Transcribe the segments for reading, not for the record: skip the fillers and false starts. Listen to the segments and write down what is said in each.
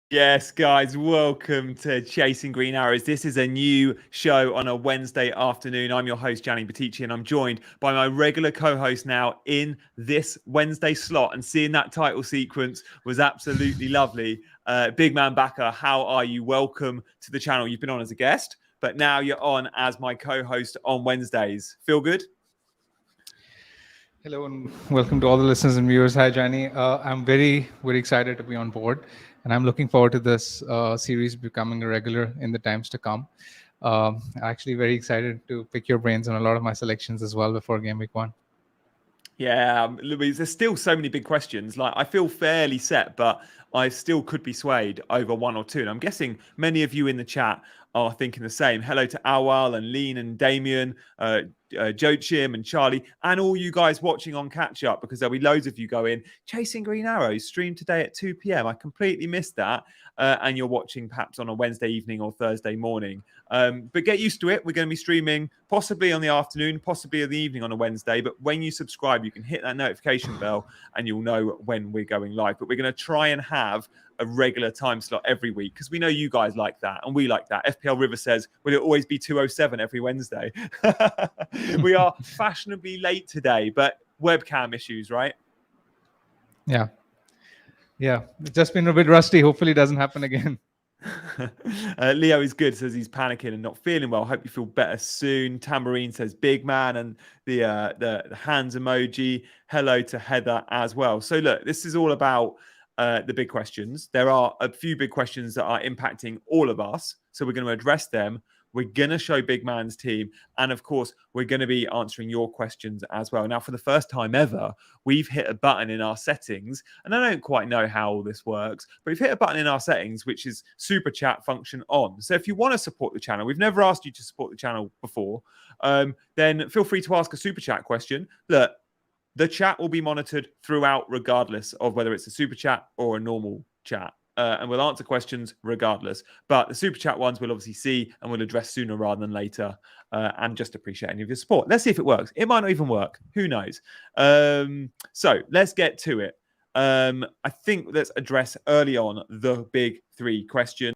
Yes, guys, welcome to Chasing Green Arrows. This is a new show on a Wednesday afternoon. I'm your host, Gianni Battici, and I'm joined by my regular co-host now in this Wednesday slot. And seeing that title sequence was absolutely lovely. Bigman Bakar, how are you? Welcome to the channel. You've been on as a guest, but now you're on as my co-host on Wednesdays. Feel good? Hello and welcome to all the listeners and viewers. Hi, Gianni. I'm very, very excited to be on board, and I'm looking forward to this series becoming a regular in the times to come. Actually, very excited to pick your brains on a lot of my selections as well before Game Week 1. Yeah, Louise, there's still so many big questions. Like, I feel fairly set, but I still could be swayed over one or two. And I'm guessing many of you in the chat are thinking the same. Hello to Awal and Lean and Damien, Joachim and Charlie, and all you guys watching on Catch Up, because there'll be loads of you going, Chasing Green Arrows, stream today at 2 p.m. I completely missed that. And you're watching perhaps on a Wednesday evening or Thursday morning. But get used to it. We're going to be streaming possibly on the afternoon, possibly in the evening on a Wednesday. But when you subscribe, you can hit that notification bell and you'll know when we're going live. But we're going to try and have a regular time slot every week because we know you guys like that and we like that. FPL River says, will it always be 2:07 every Wednesday? We are fashionably late today, but webcam issues, right? Yeah. It's just been a bit rusty. Hopefully it doesn't happen again. Leo is good, says he's panicking and not feeling well. Hope you feel better soon. Tamarine says big man, and the hands emoji. Hello to Heather as well. So look, this is all about the big questions. There are a few big questions that are impacting all of us, so we're going to address them. We're going to show Big Man's team. And of course, we're going to be answering your questions as well. Now, for the first time ever, we've hit a button in our settings. And I don't quite know how all this works, but we've hit a button in our settings, which is super chat function on. So if you want to support the channel, we've never asked you to support the channel before, then feel free to ask a super chat question. Look, the chat will be monitored throughout, regardless of whether it's a super chat or a normal chat. And we'll answer questions regardless. But the super chat ones we'll obviously see and we'll address sooner rather than later. And just appreciate any of your support. Let's see if it works. It might not even work. Who knows? So let's get to it. I think let's address early on the big three questions.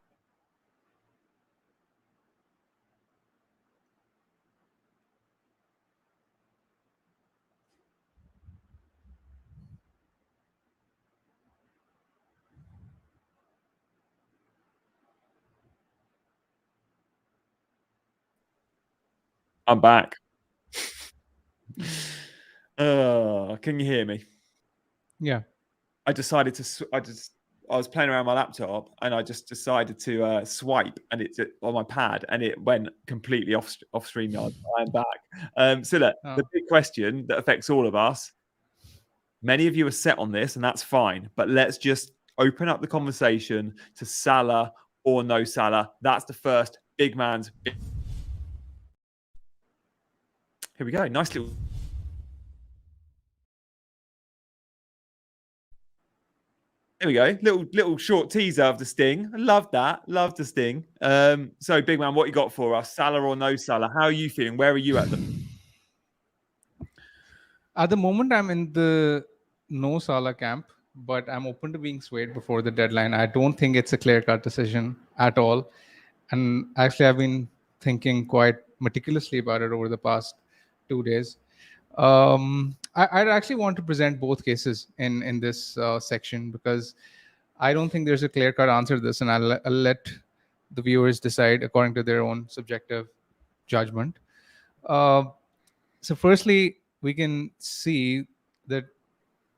I'm back. Can you hear me? Yeah. I decided to. I was playing around my laptop and I just decided to swipe and it's on my pad and it went completely off StreamYard. I'm back. So look, the big question that affects all of us. Many of you are set on this, and that's fine. But let's just open up the conversation to Salah or no Salah. That's the first big man's. Here we go. Nice little. There we go. Little short teaser of the sting. I love that. Love the sting. So, big man, what you got for us? Salah or no Salah? How are you feeling? Where are you at At the moment, I'm in the no Salah camp, but I'm open to being swayed before the deadline. I don't think it's a clear-cut decision at all. And actually, I've been thinking quite meticulously about it over the past 2 days. I'd actually want to present both cases in this section because I don't think there's a clear-cut answer to this, and I'll let the viewers decide according to their own subjective judgment. So firstly, we can see that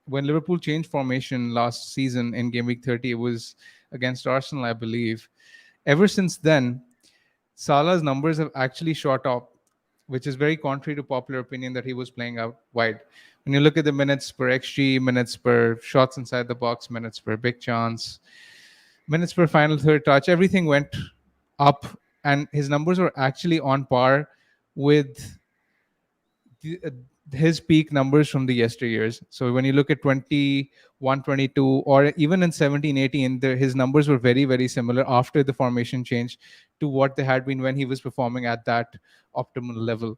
when Liverpool changed formation last season in Game Week 30, it was against Arsenal, I believe. Ever since then, Salah's numbers have actually shot up, which is very contrary to popular opinion that he was playing out wide. when you look at the minutes per XG, minutes per shots inside the box, minutes per big chance, minutes per final third touch, everything went up, and his numbers were actually on par with the, his peak numbers from the yesteryears. So when you look at 21, 22, or even in 17, 18, his numbers were very, very similar after the formation change to what they had been when he was performing at that optimal level.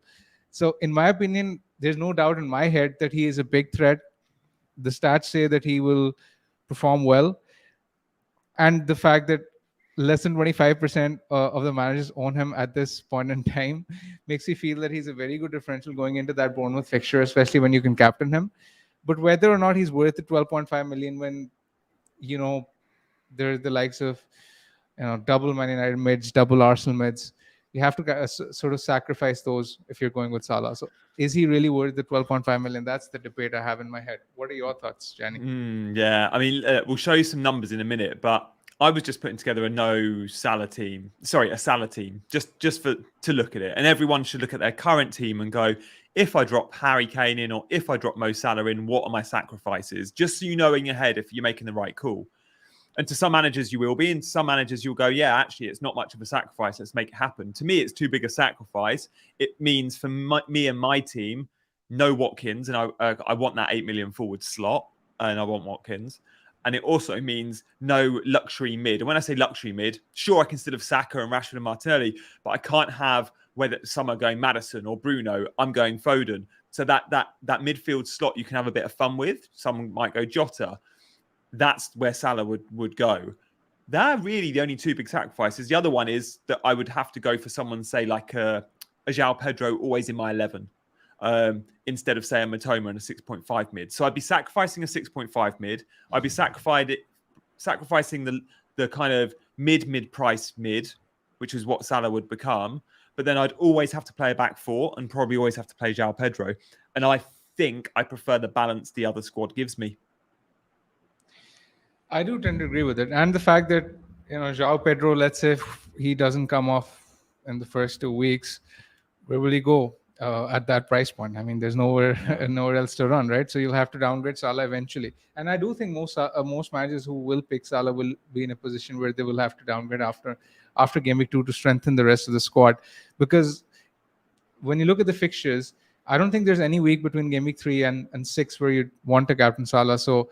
So in my opinion, there's no doubt in my head that he is a big threat. The stats say that he will perform well. And the fact that less than 25% of the managers own him at this point in time makes me feel that he's a very good differential going into that Bournemouth fixture, especially when you can captain him. But whether or not he's worth the 12.5 million when, you know, there are the likes of, you know, double Man United mids, double Arsenal mids, you have to sort of sacrifice those if you're going with Salah. So is he really worth the 12.5 million? That's the debate I have in my head. What are your thoughts, Jenny? Yeah, I mean, we'll show you some numbers in a minute, but I was just putting together a Salah team, just to look at it. And everyone should look at their current team and go, if I drop Harry Kane in or if I drop Mo Salah in, what are my sacrifices? Just so you know in your head if you're making the right call. And to some managers you will be, and some managers you'll go, yeah, actually it's not much of a sacrifice. Let's make it happen. To me, it's too big a sacrifice. It means for me and my team, no Watkins, and I want that 8 million forward slot, and I want Watkins. And it also means no luxury mid. And when I say luxury mid, sure, I can still have Saka and Rashford and Martinelli, but I can't have whether some are going Maddison or Bruno, I'm going Foden. So that midfield slot you can have a bit of fun with. Someone might go Jota. That's where Salah would go. They're really the only two big sacrifices. The other one is that I would have to go for someone, say, like a João Pedro, always in my 11, instead of, say, a Matoma and a 6.5 mid. So I'd be sacrificing a 6.5 mid. I'd be sacrificing the kind of mid-price mid, which is what Salah would become. But then I'd always have to play a back four and probably always have to play João Pedro. And I think I prefer the balance the other squad gives me. I do tend to agree with it. And the fact that, you know, João Pedro, let's say if he doesn't come off in the first 2 weeks, where will he go at that price point? I mean, there's nowhere else to run, right? So you'll have to downgrade Salah eventually. And I do think most managers who will pick Salah will be in a position where they will have to downgrade after game week 2 to strengthen the rest of the squad. Because when you look at the fixtures, I don't think there's any week between game week 3 and 6 where you want to captain Salah. So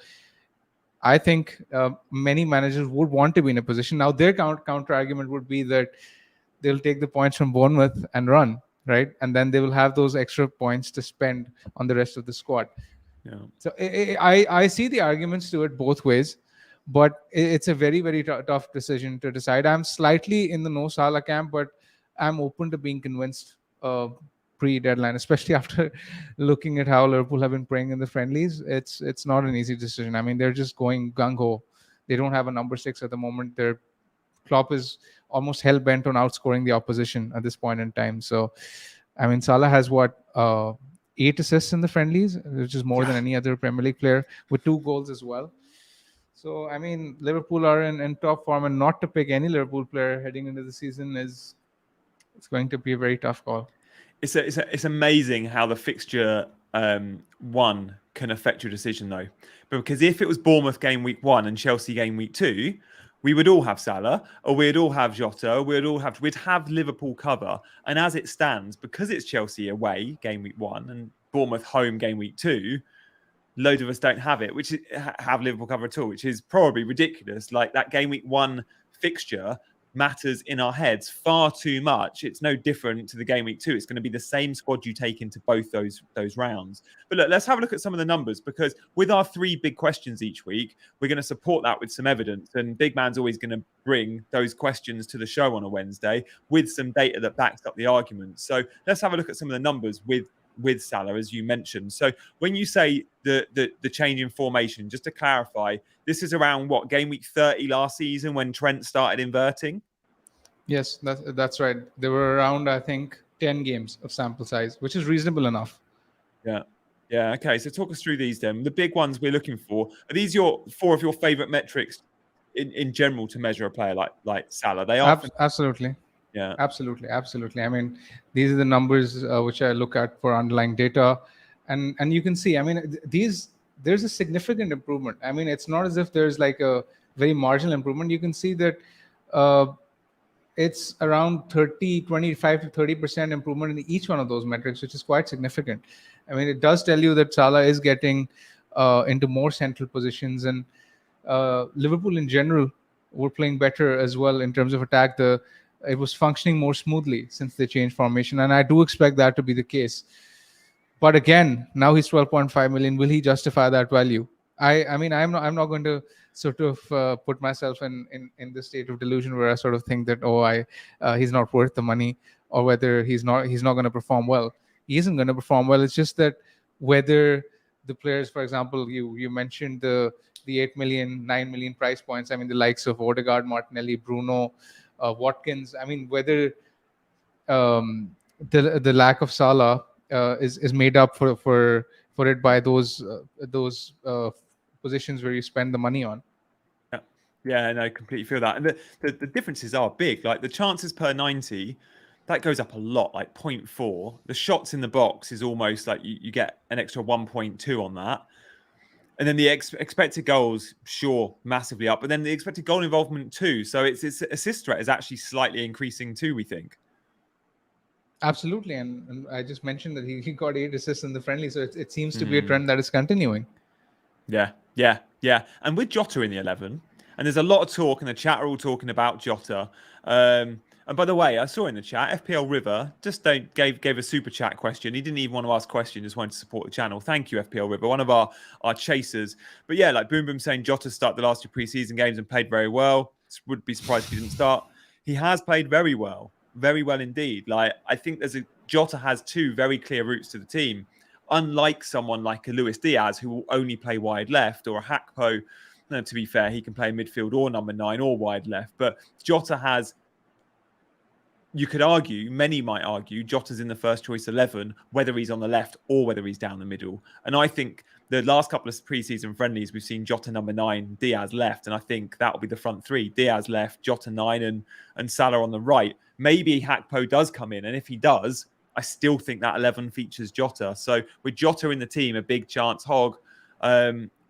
I think many managers would want to be in a position. Now, their counter argument would be that they'll take the points from Bournemouth and run, right? And then they will have those extra points to spend on the rest of the squad. Yeah. So I see the arguments to it both ways, but it's a very, very tough decision to decide. I'm slightly in the no Salah camp, but I'm open to being convinced pre-deadline, especially after looking at how Liverpool have been playing in the friendlies. It's not an easy decision. I mean, they're just going gung-ho. They don't have a number 6 at the moment. Their Klopp is almost hell-bent on outscoring the opposition at this point in time. So, I mean, Salah has 8 assists in the friendlies, which is more than any other Premier League player, with 2 goals as well. So, I mean, Liverpool are in top form, and not to pick any Liverpool player heading into the season it's going to be a very tough call. It's amazing how the fixture 1 can affect your decision, though. Because if it was Bournemouth game week 1 and Chelsea game week 2, we would all have Salah, or we'd all have Jota, or we'd have Liverpool cover. And as it stands, because it's Chelsea away game week 1 and Bournemouth home game week 2, loads of us don't have it, which have Liverpool cover at all, which is probably ridiculous. Like, that game week 1 fixture matters in our heads far too much. It's no different to the game week 2. It's going to be the same squad you take into both those rounds. But look, let's have a look at some of the numbers, because with our 3 big questions each week, we're going to support that with some evidence. And Bigman's always going to bring those questions to the show on a Wednesday with some data that backs up the argument. So let's have a look at some of the numbers with Salah, as you mentioned. So when you say the change in formation, just to clarify, this is around game week 30 last season when Trent started inverting? Yes, that's right. There were around, I think, 10 games of sample size, which is reasonable enough. Yeah. Okay, so talk us through these then. The big ones we're looking for. Are these 4 of your favorite metrics in general to measure a player like Salah? They are absolutely. Yeah, absolutely. I mean, these are the numbers which I look at for underlying data, and you can see, I mean, there's a significant improvement. I mean, it's not as if there's like a very marginal improvement. You can see that it's around 25 to 30% improvement in each one of those metrics, which is quite significant. I mean, it does tell you that Salah is getting into more central positions, and Liverpool in general were playing better as well in terms of attack. It was functioning more smoothly since they changed formation, and I do expect that to be the case. But again, now he's 12.5 million. Will he justify that value? I mean, I'm not going to sort of put myself in the state of delusion where I sort of think that he's not worth the money, or whether he's not going to perform well. He isn't going to perform well. It's just that whether the players, for example, you mentioned the 8 million, 9 million price points. I mean, the likes of Odegaard, Martinelli, Bruno, Watkins. I mean, whether the lack of Salah is made up for it by those positions where you spend the money on. Yeah, no, I completely feel that. And the differences are big. Like the chances per 90, that goes up a lot, like 0.4. The shots in the box is almost like you get an extra 1.2 on that. And then the expected goals, sure, massively up. But then the expected goal involvement too. So its assist threat is actually slightly increasing too, we think. Absolutely. And I just mentioned that he got 8 assists in the friendly. So it seems to be a trend that is continuing. Yeah. And with Jota in the 11, and there's a lot of talk, and the chat are all talking about Jota. And by the way, I saw in the chat, FPL River just gave a super chat question. He didn't even want to ask a question, just wanted to support the channel. Thank you, FPL River, one of our chasers. But yeah, like Boom Boom saying Jota started the last 2 preseason games and played very well. Would be surprised if he didn't start. He has played very well indeed. Like I think Jota has 2 very clear routes to the team, unlike someone like a Luis Diaz who will only play wide left, or a Hakpo. No, to be fair, he can play midfield or number 9 or wide left. But Jota has, you could argue, many might argue, Jota's in the first choice 11, whether he's on the left or whether he's down the middle. And I think the last couple of preseason friendlies, we've seen Jota number 9, Diaz left. And I think that will be the front 3. Diaz left, Jota 9 and Salah on the right. Maybe Hakpo does come in. And if he does, I still think that 11 features Jota. So with Jota in the team, a big chance hog,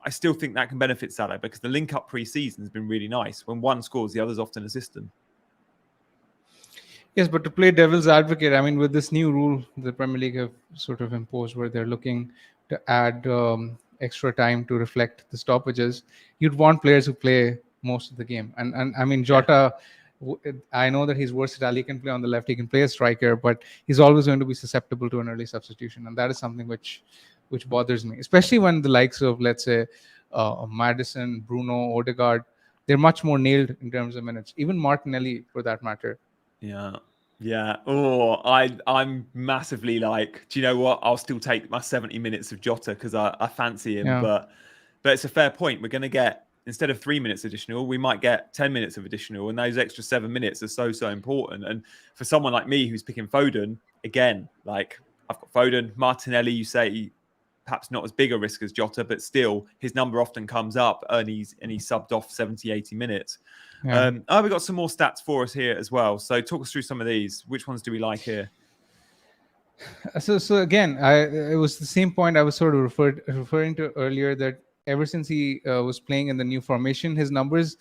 I still think that can benefit Salah, because the link-up pre-season has been really nice. When one scores, the other's often assist them. Yes, but to play devil's advocate, I mean, with this new rule the Premier League have sort of imposed, where they're looking to add extra time to reflect the stoppages, you'd want players who play most of the game. And I mean, Jota, I know that he's versatile. He can play on the left, he can play a striker, but he's always going to be susceptible to an early substitution. And that is something which bothers me, especially when the likes of, let's say, Maddison, Bruno, Odegaard, they're much more nailed in terms of minutes. Even Martinelli, for that matter. Yeah. Oh, I'm massively like, do you know what? I'll still take my 70 minutes of Jota because I fancy him. Yeah. But it's a fair point. We're going to get, instead of 3 minutes additional, we might get 10 minutes of additional. And those extra 7 minutes are so important. And for someone like me who's picking Foden, again, like I've got Foden, Martinelli, you say perhaps not as big a risk as Jota, but still his number often comes up and he's subbed off 70, 80 minutes. Yeah. We've got some more stats for us here as well. So talk us through some of these. Which ones do we like here? So again, it was the same point I was sort of referring to earlier, that ever since he was playing in the new formation, his numbers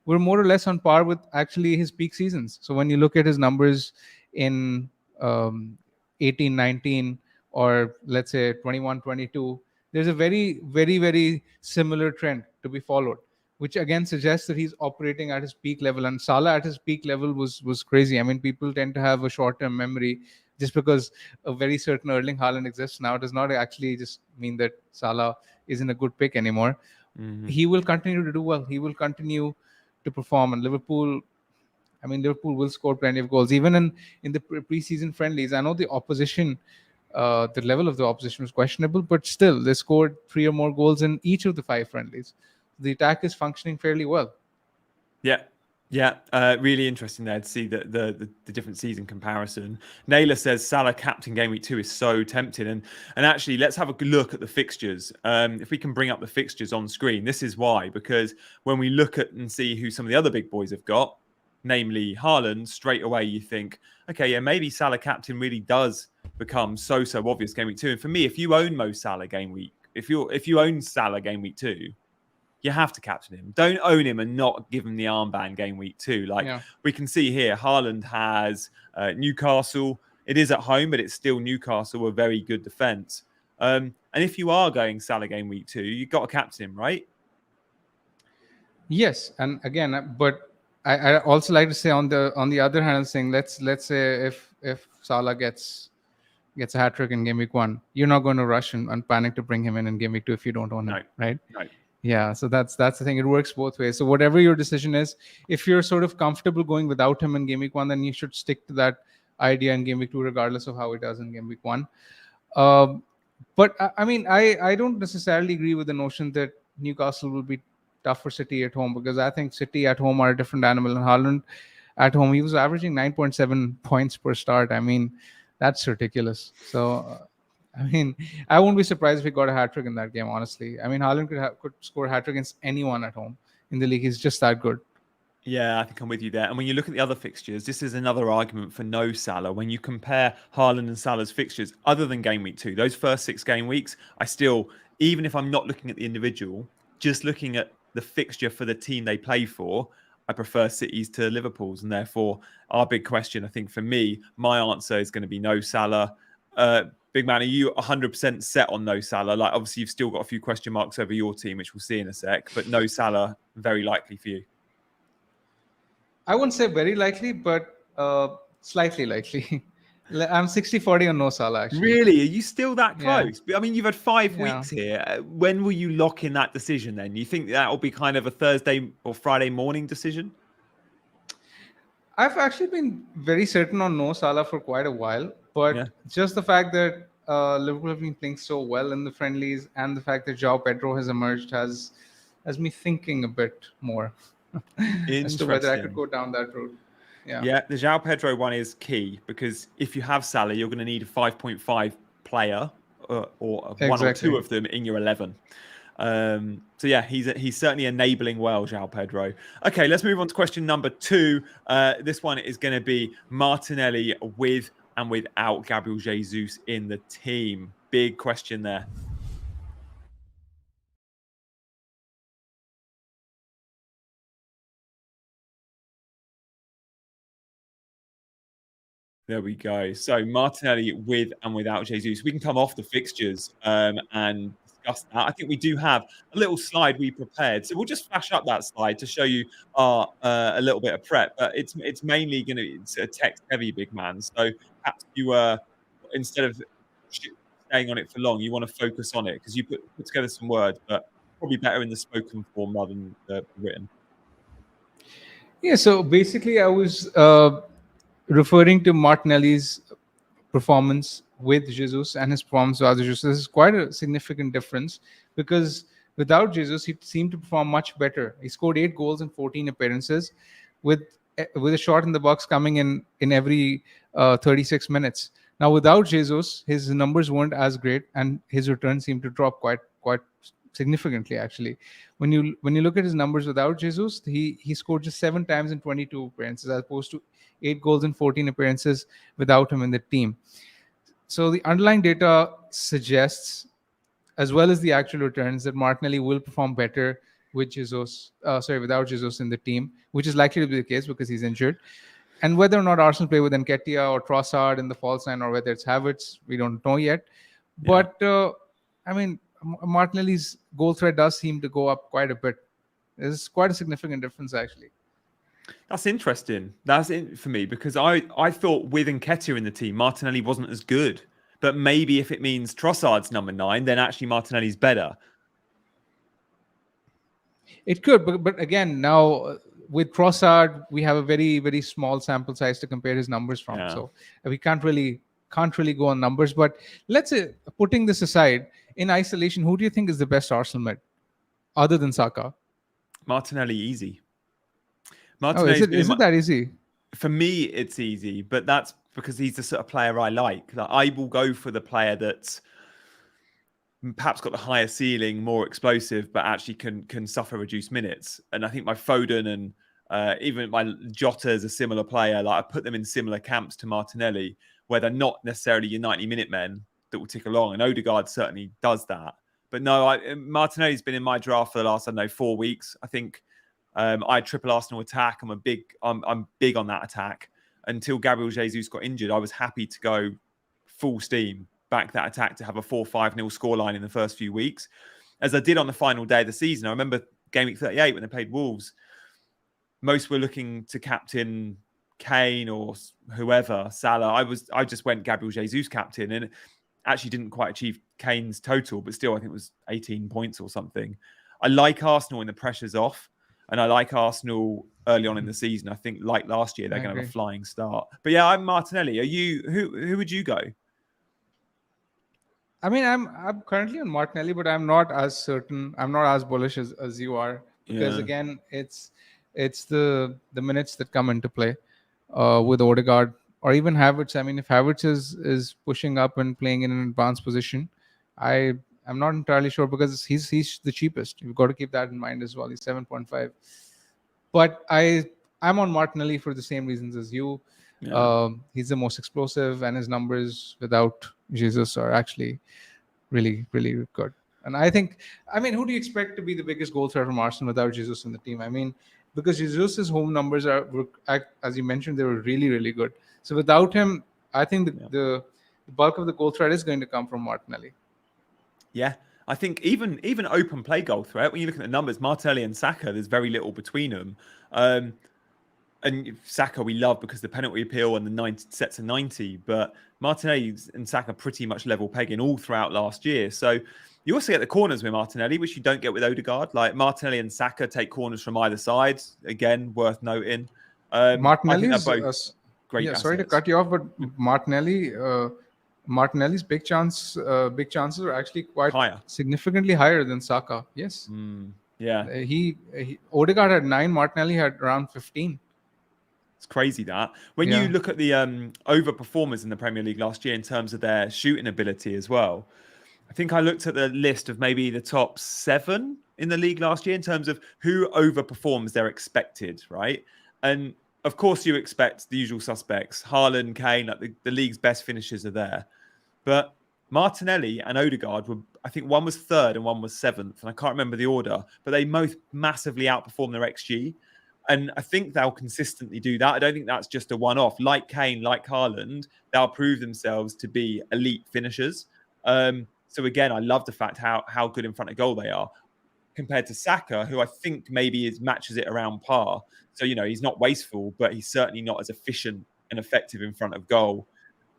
were more or less on par with actually his peak seasons. So when you look at his numbers in 18, 19, or let's say 21, 22, there's a very, very, very similar trend to be followed, which again suggests that he's operating at his peak level. And Salah at his peak level was crazy. I mean, people tend to have a short-term memory. Just because a very certain Erling Haaland exists now does not actually just mean that Salah isn't a good pick anymore. Mm-hmm. He will continue to do well. He will continue to perform. And Liverpool will score plenty of goals. Even in the preseason friendlies, I know the opposition, the level of the opposition was questionable, but still they scored 3 or more goals in each of the 5 friendlies. The attack is functioning fairly well. Yeah. Really interesting there to see the different season comparison. Naylor says Salah captain game week 2 is so tempting. And actually, let's have a look at the fixtures. If we can bring up the fixtures on screen, this is why. Because when we look at and see who some of the other big boys have got, namely Haaland, straight away you think, okay, yeah, maybe Salah captain really does become so obvious game week 2. And for me, if you own Mo Salah game week, if you own Salah game week 2, you have to captain him. Don't own him and not give him the armband game week 2. Like we can see here, Haaland has Newcastle. It is at home, but it's still Newcastle, a very good defense. And if you are going Salah game week 2, you've got to captain him, right? Yes, and again, but I also like to say on the other hand, saying let's say if Salah gets a hat trick in game week 1, you're not going to rush and panic to bring him in game week 2 if you don't own him, right? No. Yeah, so that's the thing. It works both ways. So whatever your decision is, if you're sort of comfortable going without him in game week 1, then you should stick to that idea in game week 2, regardless of how it does in game week 1. But I mean, I don't necessarily agree with the notion that Newcastle will be tough for City at home, because I think City at home are a different animal. And Haaland at home, he was averaging 9.7 points per start. I mean, that's ridiculous. So, I mean, I won't be surprised if he got a hat trick in that game, honestly. I mean, Haaland could score a hat trick against anyone at home in the league. He's just that good. Yeah, I think I'm with you there. And when you look at the other fixtures, this is another argument for no Salah. When you compare Haaland and Salah's fixtures, other than game week 2, those first 6 game weeks, I still, even if I'm not looking at the individual, just looking at the fixture for the team they play for, I prefer City's to Liverpool's. And therefore, our big question, I think for me, my answer is going to be no Salah. Big man, are you 100% set on no Salah? Like, obviously, you've still got a few question marks over your team, which we'll see in a sec, but no Salah, very likely for you. I wouldn't say very likely, but slightly likely. I'm 60-40 on no Salah, actually. Really? Are you still that close? Yeah. I mean, you've had 5 weeks here. When will you lock in that decision then? You think that will be kind of a Thursday or Friday morning decision? I've actually been very certain on no Salah for quite a while, but just the fact that Liverpool have been playing so well in the friendlies, and the fact that João Pedro has emerged has me thinking a bit more as to whether I could go down that route. Yeah, the João Pedro one is key, because if you have Salah, you're going to need a 5.5 player or one or two of them in your 11. So yeah, he's certainly enabling well, João Pedro. Okay, let's move on to question number 2. This one is going to be Martinelli with and without Gabriel Jesus in the team. Big question there. There we go. So Martinelli with and without Jesus. We can come off the fixtures and discuss that. I think we do have a little slide we prepared. So we'll just flash up that slide to show you our a little bit of prep. But it's mainly going to be a text-heavy, big man. So perhaps you instead of staying on it for long, you want to focus on it, because you put together some words, but probably better in the spoken form rather than the written. Yeah, so basically I was referring to Martinelli's performance with Jesus and his performance without Jesus. This is quite a significant difference, because without Jesus, he seemed to perform much better. He scored 8 goals in 14 appearances, with a shot in the box coming in every 36 minutes. Now, without Jesus, his numbers weren't as great, and his return seemed to drop quite significantly, actually. When you look at his numbers without Jesus, he scored just 7 times in 22 appearances, as opposed to 8 goals in 14 appearances without him in the team. So the underlying data suggests, as well as the actual returns, that Martinelli will perform better with without Jesus in the team, which is likely to be the case because he's injured. And whether or not Arsenal play with Nketiah or Trossard in the false line, or whether it's Havertz, we don't know yet. Yeah. But I mean, Martinelli's goal threat does seem to go up quite a bit. It's quite a significant difference, actually. That's interesting. That's it for me, because I thought with Nketiah in the team, Martinelli wasn't as good. But maybe if it means Trossard's number 9, then actually Martinelli's better. It could, but again, now with Trossard, we have a very, very small sample size to compare his numbers from. Yeah. So we can't really go on numbers. But let's say, putting this aside, in isolation, who do you think is the best Arsenal mid, other than Saka? Martinelli, easy. Is it that easy? For me, it's easy, but that's because he's the sort of player I like. That I will go for the player that's perhaps got the higher ceiling, more explosive, but actually can suffer reduced minutes. And I think my Foden and even my Jota is a similar player. Like, I put them in similar camps to Martinelli, where they're not necessarily your 90-minute men that will tick along. And Odegaard certainly does that. But no, Martinelli's been in my draft for the last, 4 weeks. I think I had triple Arsenal attack. I'm big on that attack. Until Gabriel Jesus got injured, I was happy to go full steam back that attack to have a 4-5-0 scoreline in the first few weeks, as I did on the final day of the season. I remember game week 38 when they played Wolves. Most were looking to captain Kane or whoever, Salah. I just went Gabriel Jesus captain, and actually didn't quite achieve Kane's total, but still I think it was 18 points or something. I like Arsenal when the pressure's off, and I like Arsenal early on in the season. I think like last year they're going to have a flying start. But yeah, I'm Martinelli. Are you? Who would you go? I mean, I'm currently on Martinelli, but I'm not as certain. I'm not as bullish as you are, because again, it's the minutes that come into play with Odegaard or even Havertz. I mean, if Havertz is pushing up and playing in an advanced position, I'm not entirely sure, because he's the cheapest. You've got to keep that in mind as well. He's 7.5. But I'm on Martinelli for the same reasons as you. Yeah. He's the most explosive, and his numbers without Jesus are actually really, really good. And I mean, who do you expect to be the biggest goal threat from Arsenal without Jesus in the team? I mean, because Jesus' home numbers were, as you mentioned, they were really, really good. So without him, I think the bulk of the goal threat is going to come from Martinelli. Yeah, I think even open play goal threat, when you look at the numbers, Martinelli and Saka, there's very little between them. And Saka we love because the penalty appeal and the 90 sets of 90, but Martinelli and Saka pretty much level pegging all throughout last year. So you also get the corners with Martinelli, which you don't get with Odegaard. Like Martinelli and Saka take corners from either side. Again, worth noting. Martinelli is great. Yeah, sorry to cut you off, but Martinelli's big chances are actually quite significantly higher than Saka. Yes. Yeah. Odegaard had 9. Martinelli had around 15. It's crazy that when you look at the overperformers in the Premier League last year in terms of their shooting ability as well. I think I looked at the list of maybe the top 7 in the league last year in terms of who overperforms their expected, right? And of course you expect the usual suspects, Haaland, Kane, like the league's best finishers are there. But Martinelli and Odegaard were, I think one was 3rd and one was 7th, and I can't remember the order, but they both massively outperformed their XG. And I think they'll consistently do that. I don't think that's just a one-off. Like Kane, like Haaland, they'll prove themselves to be elite finishers. So again, I love the fact how good in front of goal they are compared to Saka, who I think maybe matches it around par. So, he's not wasteful, but he's certainly not as efficient and effective in front of goal.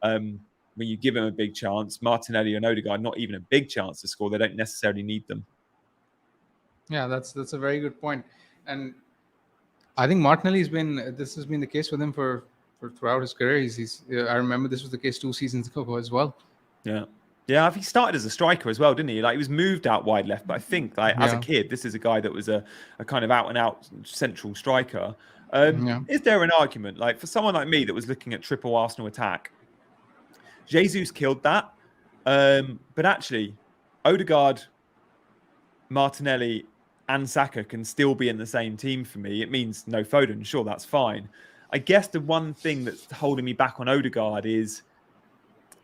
When you give him a big chance, Martinelli and Odegaard, not even a big chance to score. They don't necessarily need them. Yeah, that's a very good point. And I think Martinelli this has been the case with him for throughout his career. I remember this was the case 2 seasons ago as well. Yeah. Yeah, I think he started as a striker as well, didn't he? Like he was moved out wide left, but I think as a kid, this is a guy that was a kind of out and out central striker. Is there an argument, like for someone like me that was looking at triple Arsenal attack, Jesus killed that, but actually Odegaard, Martinelli and Saka can still be in the same team for me. It means no Foden, sure, that's fine. I guess the one thing that's holding me back on Odegaard is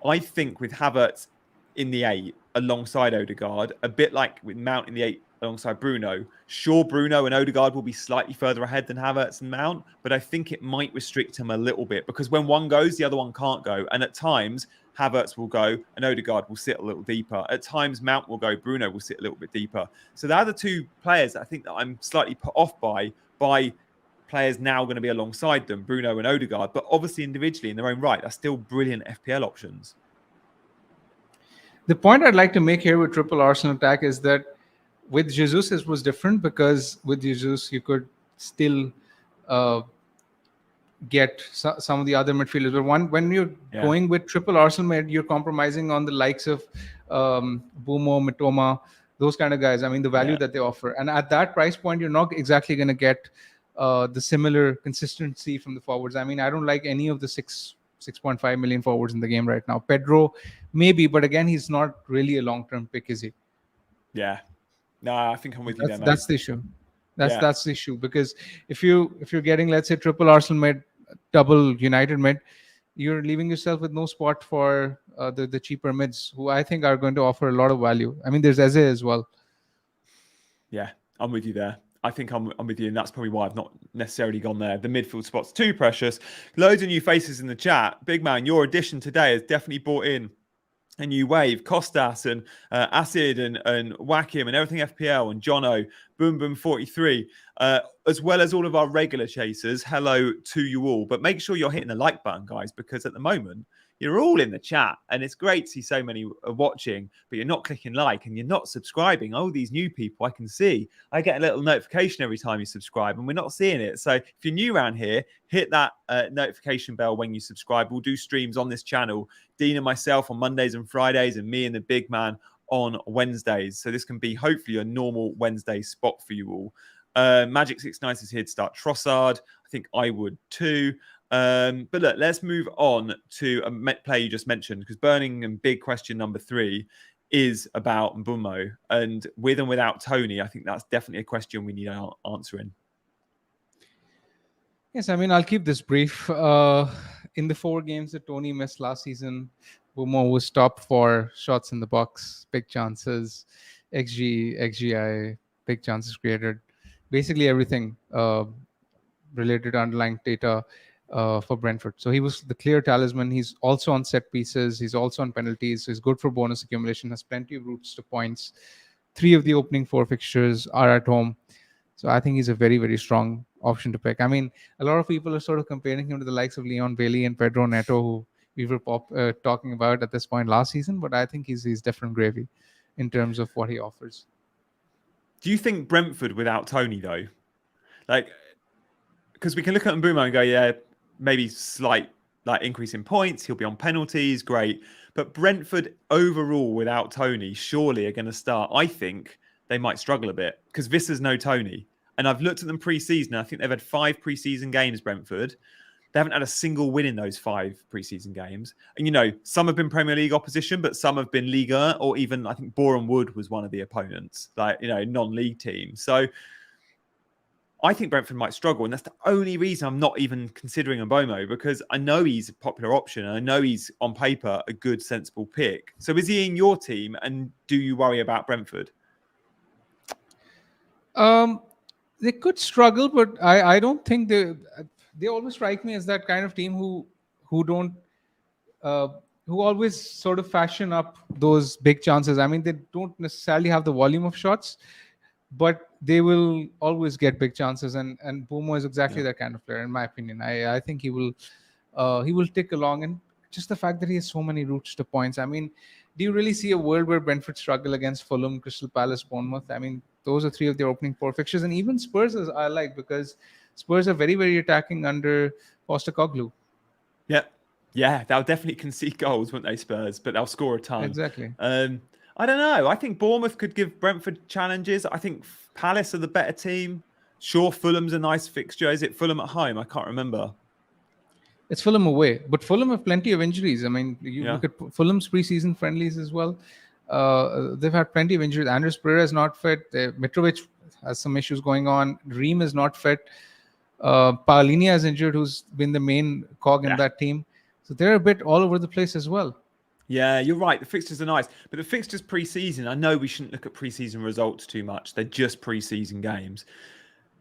I think with Havertz in the 8 alongside Odegaard, a bit like with Mount in the 8 alongside Bruno. Sure, Bruno and Odegaard will be slightly further ahead than Havertz and Mount, but I think it might restrict him a little bit because when one goes, the other one can't go. And at times, Havertz will go and Odegaard will sit a little deeper. At times, Mount will go, Bruno will sit a little bit deeper. So they're the 2 players that I think that I'm slightly put off by players now going to be alongside them, Bruno and Odegaard. But obviously, individually, in their own right, they're still brilliant FPL options. The point I'd like to make here with triple Arsenal attack is that with Jesus, it was different because with Jesus, you could still get some of the other midfielders. But when you're going with triple Arsenal mid, you're compromising on the likes of Mbeumo, Mitoma, those kind of guys. I mean, the value that they offer. And at that price point, you're not exactly going to get the similar consistency from the forwards. I mean, I don't like any of the 6.5 million forwards in the game right now. Pedro, maybe, but again, he's not really a long-term pick, is he? Yeah. No, I think I'm with you there, mate. That's the issue. That's the issue, because if you're getting, let's say, triple Arsenal mid, double United mid, you're leaving yourself with no spot for the cheaper mids, who I think are going to offer a lot of value. I mean, there's Eze as well. Yeah, I'm with you there. I think I'm with you, and that's probably why I've not necessarily gone there. The midfield spot's too precious. Loads of new faces in the chat. Big man, your addition today has definitely brought in a new wave. Costas and Acid and Whackim and everything FPL and Jono, Boom Boom 43, as well as all of our regular chasers. Hello to you all. But make sure you're hitting the like button, guys, because at the moment, you're all in the chat and it's great to see so many watching, but you're not clicking like and you're not subscribing. Oh, these new people I can see. I get a little notification every time you subscribe and we're not seeing it. So if you're new around here, hit that notification bell when you subscribe. We'll do streams on this channel. Dean and myself on Mondays and Fridays, and me and the big man on Wednesdays. So this can be hopefully a normal Wednesday spot for you all. Magic 69 is here to start Trossard. I think I would too. But look, let's move on to a player you just mentioned, because burning and big question number 3 is about Mbeumo. And with and without Tony, I think that's definitely a question we need answering. Yes, I mean, I'll keep this brief. In the 4 games that Tony missed last season, Mbeumo was top for shots in the box, big chances, XG, XGI, big chances created, basically everything related to underlying data for Brentford. So he was the clear talisman. He's also on set pieces. He's also on penalties. So he's good for bonus accumulation, has plenty of routes to points. 3 of the opening 4 fixtures are at home. So I think he's a very, very strong option to pick. I mean, a lot of people are sort of comparing him to the likes of Leon Bailey and Pedro Neto, who we were talking about at this point last season. But I think he's different gravy in terms of what he offers. Do you think Brentford without Tony, though? Like, because we can look at Mbeumo and go, yeah, maybe slight increase in points. He'll be on penalties, great. But Brentford overall without Tony surely are going to start. I think they might struggle a bit because Vissa's no Tony. And I've looked at them pre-season. I think they've had 5 pre-season games, Brentford. They haven't had a single win in those 5 pre-season games. And, you know, some have been Premier League opposition, but some have been Liga, or even I think Boreham Wood was one of the opponents, like, you know, non-league team. So I think Brentford might struggle. And that's the only reason I'm not even considering Mbeumo, because I know he's a popular option. And I know he's on paper a good, sensible pick. So is he in your team? And do you worry about Brentford? They could struggle, but I don't think they always strike me as that kind of team who don't who always sort of fashion up those big chances. I mean, they don't necessarily have the volume of shots, but they will always get big chances. And Mbeumo is exactly that kind of player, in my opinion. I think he will tick along, and just the fact that he has so many routes to points. I mean, do you really see a world where Brentford struggle against Fulham, Crystal Palace, Bournemouth? I mean, those are 3 of their opening 4 fixtures, and even Spurs I like, because Spurs are very, very attacking under Postecoglou. Yeah, they'll definitely concede goals, won't they, Spurs? But they'll score a ton. Exactly. I don't know. I think Bournemouth could give Brentford challenges. I think Palace are the better team. Sure, Fulham's a nice fixture. Is it Fulham at home? I can't remember. It's Fulham away, but Fulham have plenty of injuries. I mean, you look at Fulham's preseason friendlies as well. They've had plenty of injuries. Andres Pereira is not fit. Mitrovic has some issues going on. Ream is not fit. Paulinia is injured, who's been the main cog in that team. So they're a bit all over the place as well. Yeah, you're right. The fixtures are nice. But the fixtures pre-season, I know we shouldn't look at pre-season results too much. They're just pre-season games.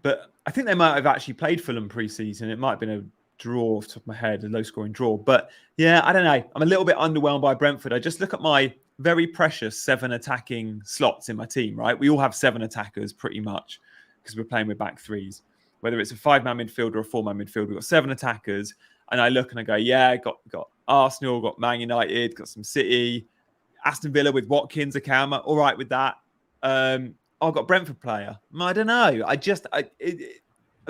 But I think they might have actually played Fulham pre-season. It might have been a draw off the top of my head, a low-scoring draw. But yeah, I don't know. I'm a little bit underwhelmed by Brentford. I just look at my very precious 7 attacking slots in my team, right? We all have 7 attackers pretty much because we're playing with back 3s. Whether it's a 5-man midfield or a 4-man midfield, we've got 7 attackers. And I look and I go, yeah, got Arsenal, got Man United, got some City, Aston Villa with Watkins, Akama, all right with that. I've got Brentford player. I don't know. I'd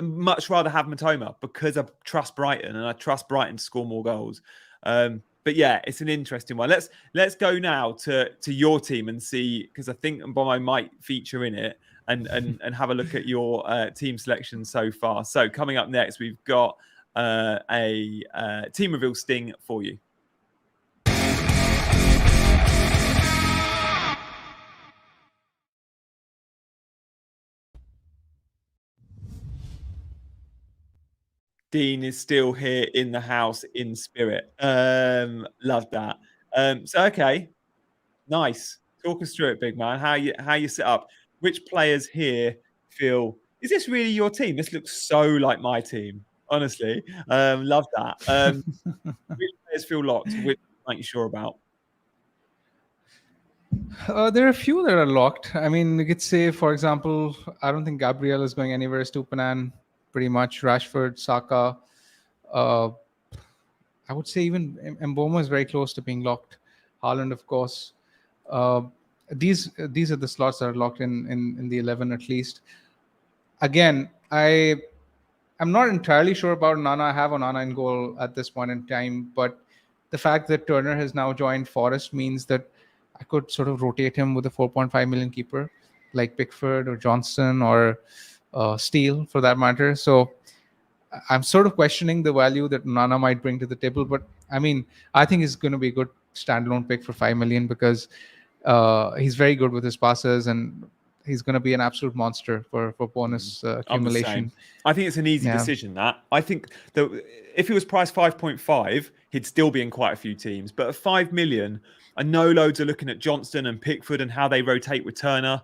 much rather have Matoma because I trust Brighton and I trust Brighton to score more goals. But yeah, it's an interesting one. Let's go now to your team and see, because I think Mbeumo might feature in it, and have a look at your team selection so far. So coming up next, we've got a team reveal sting for you. Dean is still here in the house in spirit. Love that. Okay, nice. Talk us through it, big man. How you set up? Which players here feel? Is this really your team? This looks so like my team. Honestly, love that. Which players feel locked? Which aren't you sure about? There are a few that are locked. I mean, you could say, for example, I don't think Gabriel is going anywhere. Stupinan, pretty much. Rashford, Saka. Uh, I would say even Mbeumo is very close to being locked. Haaland, of course. Uh, these are the slots that are locked in the 11 at least. Again, I'm not entirely sure about Nana. I have Onana in goal at this point in time, but the fact that Turner has now joined Forest means that I could sort of rotate him with a 4.5 million keeper like Pickford or Johnson or Steele for that matter. So I'm sort of questioning the value that Nana might bring to the table, but I mean, I think he's going to be a good standalone pick for 5 million because he's very good with his passes and he's going to be an absolute monster for bonus accumulation. I think it's an easy decision. That I think that if he was priced 5.5, he'd still be in quite a few teams. But at 5 million, I know loads are looking at Johnston and Pickford and how they rotate with Turner.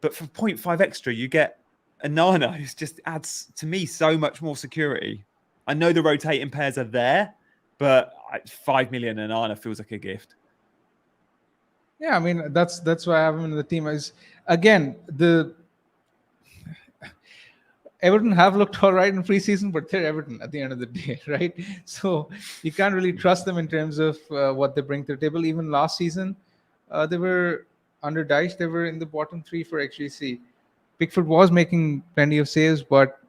But for 0.5 extra, you get Onana, who just adds to me so much more security. I know the rotating pairs are there, but 5 million Onana feels like a gift. Yeah, I mean that's why I have him in the team. Is again the Everton have looked all right in preseason, but they're Everton at the end of the day, right? So you can't really trust them in terms of what they bring to the table. Even last season, they were under Dyche. They were in the bottom 3 for XGC. Pickford was making plenty of saves, but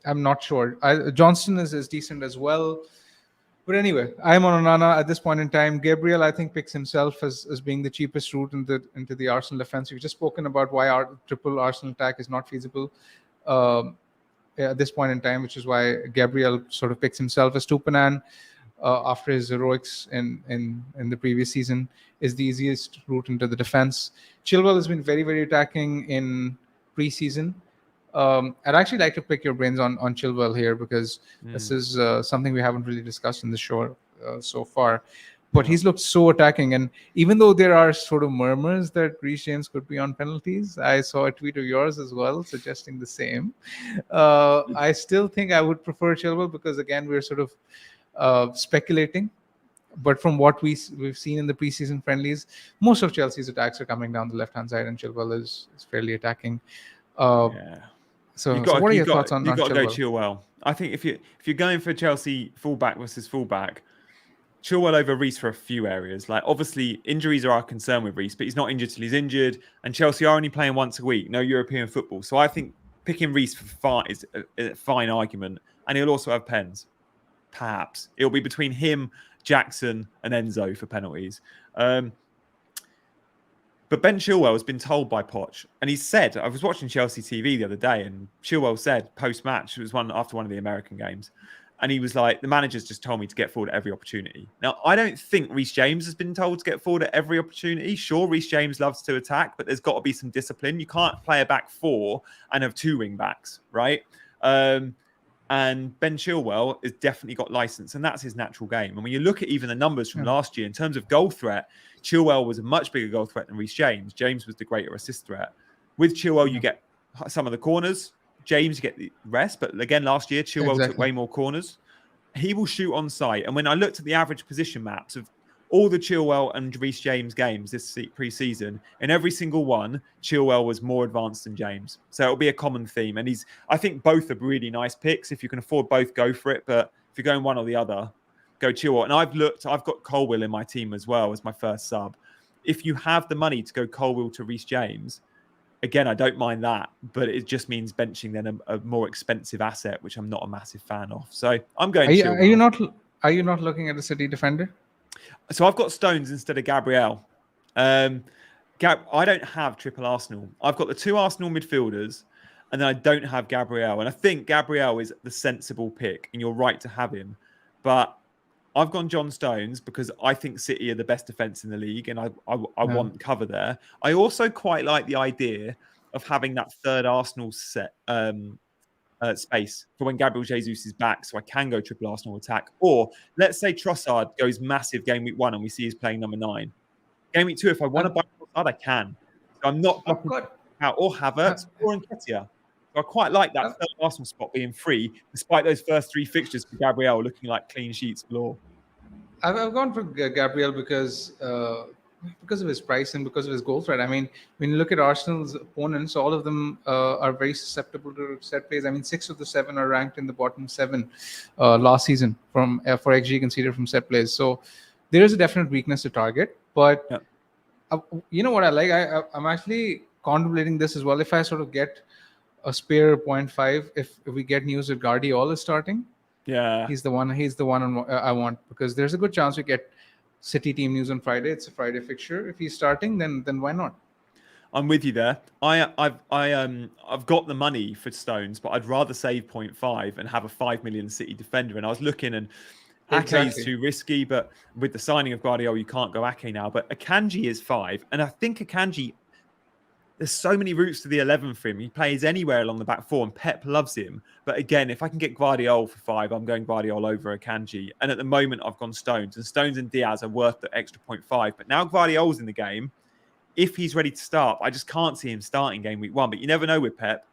I'm not sure. Johnston is decent as well. But anyway, I'm on Onana at this point in time. Gabriel, I think, picks himself as being the cheapest route into the Arsenal defense. We've just spoken about why our triple Arsenal attack is not feasible at this point in time, which is why Gabriel sort of picks himself as Stupinan after his heroics in the previous season is the easiest route into the defense. Chilwell has been very, very attacking in preseason. I'd actually like to pick your brains on Chilwell here because this is something we haven't really discussed in the show so far. But he's looked so attacking. And even though there are sort of murmurs that Reece James could be on penalties, I saw a tweet of yours as well suggesting the same. I still think I would prefer Chilwell because, again, we're sort of speculating. But from what we've seen in the preseason friendlies, most of Chelsea's attacks are coming down the left-hand side, and Chilwell is fairly attacking. So what are your thoughts on Chilwell? You've got to go Chilwell? Chilwell. I think if you're going for Chelsea fullback versus fullback, Chilwell over Reece for a few areas. Like obviously injuries are our concern with Reece, but he's not injured till he's injured, and Chelsea are only playing once a week, no European football. So I think picking Reece for far is a fine argument, and he'll also have pens. Perhaps it'll be between him, Jackson, and Enzo for penalties. But Ben Chilwell has been told by Poch, and he said, I was watching Chelsea TV the other day, and Chilwell said post-match, it was after one of the American games, and he was like, the manager's just told me to get forward at every opportunity. Now, I don't think Reece James has been told to get forward at every opportunity. Sure, Reece James loves to attack, but there's got to be some discipline. You can't play a back 4 and have 2 wing backs, right? And Ben Chilwell has definitely got license, and that's his natural game. And when you look at even the numbers from last year, in terms of goal threat, Chilwell was a much bigger goal threat than Reece James. James was the greater assist threat. With Chilwell, you get some of the corners. James, you get the rest. But again, last year, Chilwell took way more corners. He will shoot on sight. And when I looked at the average position maps of all the Chilwell and Reece James games this pre-season, in every single one, Chilwell was more advanced than James. So it'll be a common theme. And I think both are really nice picks. If you can afford both, go for it. But if you're going one or the other, go Chilwell. And I've got Colwill in my team as well as my first sub. If you have the money to go Colwill to Reece James, again, I don't mind that. But it just means benching then a more expensive asset, which I'm not a massive fan of. So I'm going Chilwell. Are you not looking at a City defender? So I've got Stones instead of Gabriel. I don't have triple Arsenal. I've got the 2 Arsenal midfielders, and then I don't have Gabriel. And I think Gabriel is the sensible pick, and you're right to have him. But I've gone John Stones because I think City are the best defence in the league, and I want cover there. I also quite like the idea of having that third Arsenal set space for when Gabriel Jesus is back, so I can go triple Arsenal attack. Or let's say Trossard goes massive game week 1 and we see he's playing number 9. Game week 2, if I want to buy Trossard, I can. So I'm not I've dropping got out or Havertz or Nketiah. So I quite like that third Arsenal spot being free, despite those first 3 fixtures for Gabriel looking like clean sheets galore. I've gone for Gabriel because of his price and because of his goal threat. I mean, when you look at Arsenal's opponents, all of them are very susceptible to set plays. I mean, 6 of the 7 are ranked in the bottom 7 last season for XG conceded from set plays. So there is a definite weakness to target. But you know what I like? I'm actually contemplating this as well. If I sort of get a spare 0.5, if we get news that Guardiola is starting, he's the one I want, because there's a good chance we get City team news on Friday. It's a Friday fixture. If he's starting, then why not? I'm with you there. I've got the money for Stones, but I'd rather save 0.5 and have a 5 million City defender. And I was looking, and Ake is too risky, but with the signing of Guardiola, you can't go Ake now. But Akanji is 5, and I think Akanji, there's so many routes to the 11 for him. He plays anywhere along the back 4, and Pep loves him. But again, if I can get Guardiola for 5, I'm going Guardiola over Akanji. And at the moment, I've gone Stones, and Stones and Diaz are worth the extra 0.5. But now Guardiola's in the game. If he's ready to start, I just can't see him starting game week 1. But you never know with Pep.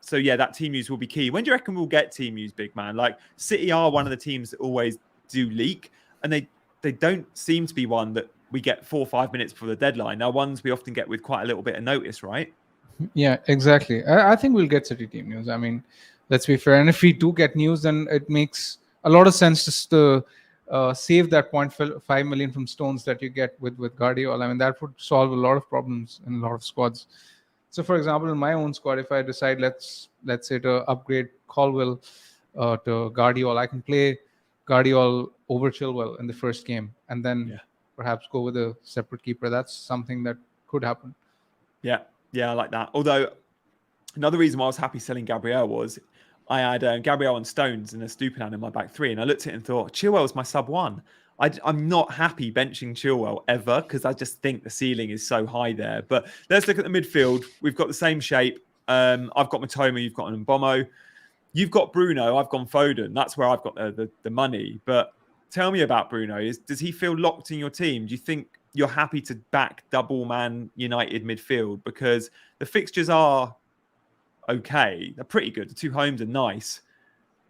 So yeah, that team news will be key. When do you reckon we'll get team news, big man? Like, City are one of the teams that always do leak, and they don't seem to be one that we get 4 or 5 minutes before the deadline. Now, ones we often get with quite a little bit of notice, right? Yeah, exactly. I think we'll get City team news. I mean, let's be fair. And if we do get news, then it makes a lot of sense just to save that 0.5 million from Stones that you get with Guardiola. I mean, that would solve a lot of problems in a lot of squads. So, for example, in my own squad, if I decide, let's say, to upgrade Colwill to Guardiola, I can play Guardiola over Chilwell in the first game, and then perhaps go with a separate keeper. That's something that could happen. Yeah, I like that. Although, another reason why I was happy selling Gabriel was I had Gabriel and Stones and a Stupinan in my back 3, and I looked at it and thought, Chilwell's my sub 1. I'm not happy benching Chilwell ever, because I just think the ceiling is so high there. But let's look at the midfield. We've got the same shape. I've got Matoma, you've got an Mbeumo. You've got Bruno, I've gone Foden. That's where I've got the money. But tell me about Bruno. Does he feel locked in your team? Do you think you're happy to back double man United midfield? Because the fixtures are okay. They're pretty good. The 2 homes are nice.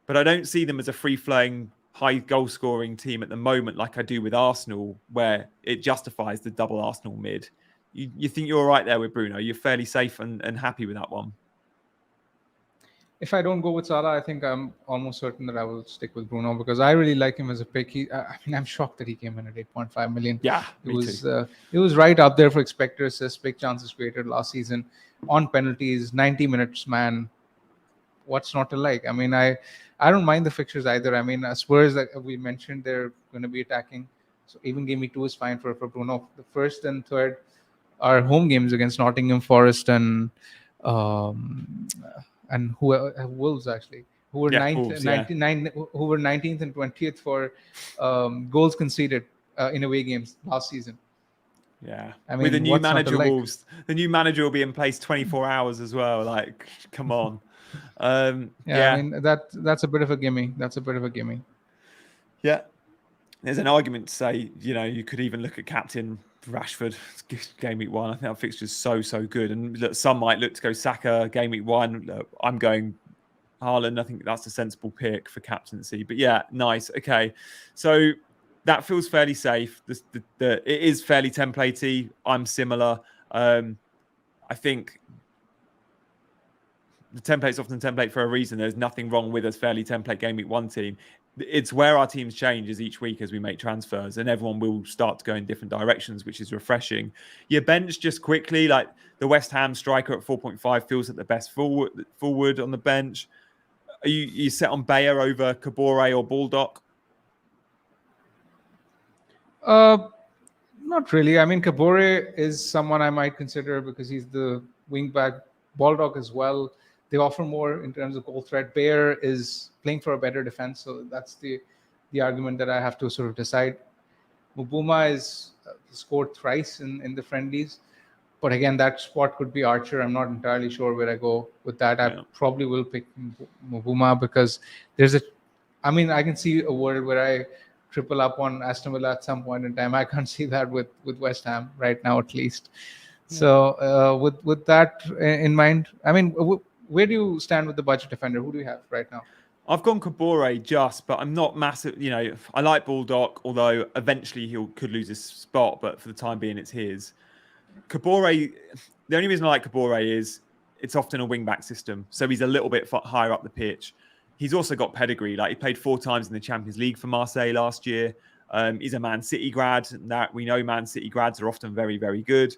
But I don't see them as a free-flowing, high goal-scoring team at the moment like I do with Arsenal, where it justifies the double Arsenal mid. You think you're all right there with Bruno? You're fairly safe and happy with that one? If I don't go with Salah, I think I'm almost certain that I will stick with Bruno, because I really like him as a pick. I mean, I'm shocked that he came in at 8.5 million. Yeah, it was right up there for expected assists, big chances created last season, on penalties, 90 minutes, man. What's not to like? I mean, I don't mind the fixtures either. I mean, Spurs, that we mentioned, they're going to be attacking. So even game week 2 is fine for Bruno. The first and third are home games against Nottingham Forest and Wolves, actually, who were Wolves, 99, who were 19th and 20th for goals conceded in away games last season. Yeah, I mean, with the new manager, Wolves, the new manager will be in place 24 hours as well. Like, come on. I mean, that's a bit of a gimme. Yeah, there's an argument to say, you could even look at captain Rashford game week 1. I think that fixture is so good. And look, some might look to go Saka game week 1. Look, I'm going Haaland. I think that's a sensible pick for captaincy. But yeah, nice. Okay, so that feels fairly safe. It is fairly templatey. I'm similar. I think the template's often template for a reason. There's nothing wrong with a fairly template game week 1 team. It's where our teams change as each week as we make transfers, and everyone will start to go in different directions, which is refreshing. Your bench, just quickly, like the West Ham striker at 4.5 feels like the best forward on the bench. Are you set on Bayer over Kabore or Baldock? Not really. I mean, Kabore is someone I might consider because he's the wing back. Baldock as well. They offer more in terms of goal threat. Bayer is playing for a better defense, so that's the argument that I have to sort of decide. Mbeumo is scored thrice in the friendlies, But again, that spot could be Archer. I'm not entirely sure where I go with that. I probably will pick Mbeumo because I can see a world where I triple up on Aston Villa at some point in time. I can't see that with West Ham right now, at least. So with that in mind, I mean, where do you stand with the budget defender? Who do you have right now? I've gone Kabore but I'm not massive. I like Baldock, although eventually he could lose his spot, but for the time being, it's his. Kabore, the only reason I like Kabore is it's often a wing-back system, so he's a little bit higher up the pitch. He's also got pedigree. Like, he played 4 times in the Champions League for Marseille last year. He's a Man City grad. That we know Man City grads are often very, very good.